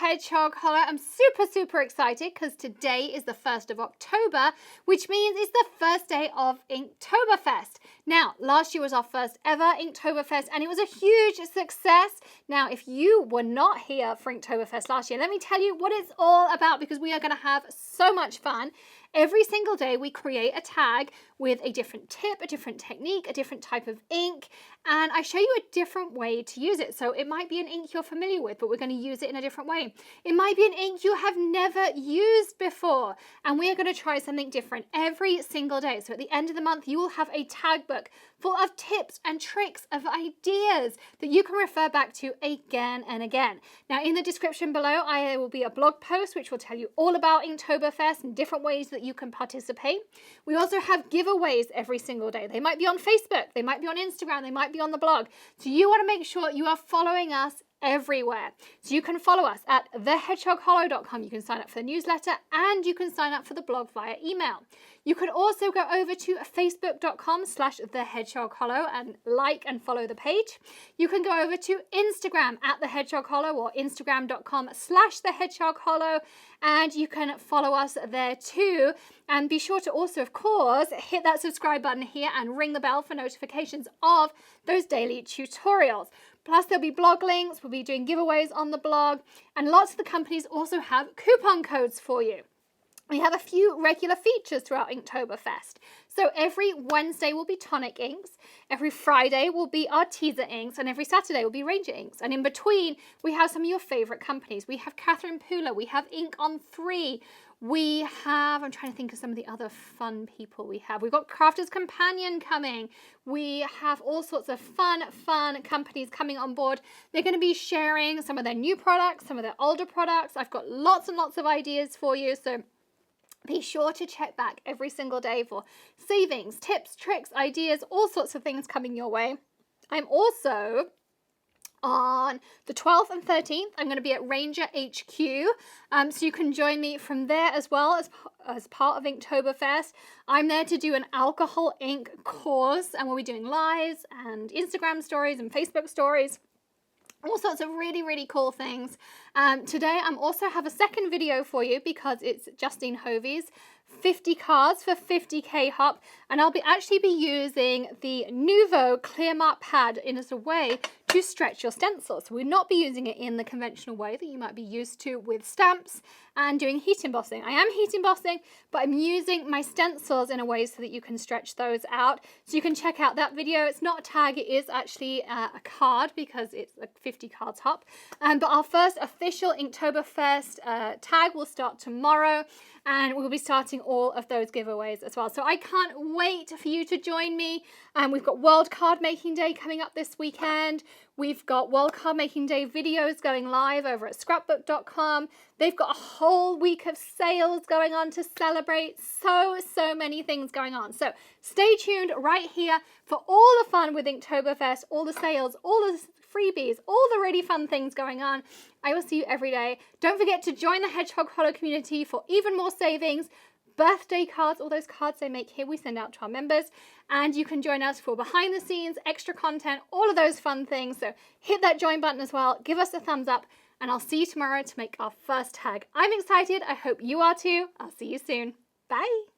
Hedgehog Hollow. I'm super excited because today is the 1st of October, which means it's the first day of Inktoberfest. Now, last year was our first ever Inktoberfest and it was a huge success. Now, if you were not here for Inktoberfest last year, let me tell you what it's all about because we are going to have so much fun. Every single day we create a tag with a different tip, a different technique, a different type of ink, and I show you a different way to use it. So it might be an ink you're familiar with, but we're going to use it in a different way. It might be an ink you have never used before, and we are going to try something different every single day. So at the end of the month, you will have a tag book full of tips and tricks of ideas that you can refer back to again and again. Now, in the description below, there will be a blog post which will tell you all about Inktoberfest and different ways that you can participate. We also have giveaways every single day. They might be on Facebook, they might be on Instagram, they might be on the blog. So you want to make sure you are following us everywhere. So you can follow us at thehedgehoghollow.com. You can sign up for the newsletter and you can sign up for the blog via email. You can also go over to facebook.com/thehedgehoghollow and like and follow the page. You can go over to Instagram at thehedgehoghollow or instagram.com/thehedgehoghollow and you can follow us there too. And be sure to also, of course, hit that subscribe button here and ring the bell for notifications of those daily tutorials. Plus, there'll be blog links, we'll be doing giveaways on the blog, and lots of the companies also have coupon codes for you. We have a few regular features throughout Inktoberfest. So every Wednesday will be tonic inks, every Friday will be our teaser inks, and every Saturday will be Ranger inks. And in between, we have some of your favorite companies. We have Catherine Pooler, we have Ink on 3, we have, I'm trying to think of some of the other fun people we have. We've got Crafter's Companion coming. We have all sorts of fun companies coming on board. They're going to be sharing some of their new products, some of their older products. I've got lots and lots of ideas for you. So be sure to check back every single day for savings, tips, tricks, ideas, all sorts of things coming your way. I'm also on the 12th and 13th, I'm going to be at Ranger HQ, so you can join me from there as well as part of Inktoberfest. I'm there to do an alcohol ink course, and we'll be doing lives and Instagram stories and Facebook stories. All sorts of really cool things. Today I'm also have a second video for you because it's Justine Hovey's 50 cards for 50k hop, and I'll actually be using the Nuvo Clear Mark pad in as a way to stretch your stencils. So we'll not be using it in the conventional way that you might be used to with stamps and doing heat embossing. I am heat embossing, but I'm using my stencils in a way so that you can stretch those out. So you can check out that video. It's not a tag, it is actually a card because it's a 50 cards hop. But our first official Inktoberfest tag will start tomorrow, and we'll be starting all of those giveaways as well. So I can't wait for you to join me. We've got World Card Making Day coming up this weekend. We've got World Card Making Day videos going live over at scrapbook.com. They've got a whole week of sales going on to celebrate. So many things going on. So stay tuned right here for all the fun with Inktoberfest, all the sales, all the freebies, all the really fun things going on. I will see you every day. Don't forget to join the Hedgehog Hollow community for even more savings, birthday cards, all those cards they make here we send out to our members, and you can join us for behind the scenes, extra content, all of those fun things. So hit that join button as well, give us a thumbs up, and I'll see you tomorrow to make our first tag. I'm excited, I hope you are too. I'll see you soon. Bye.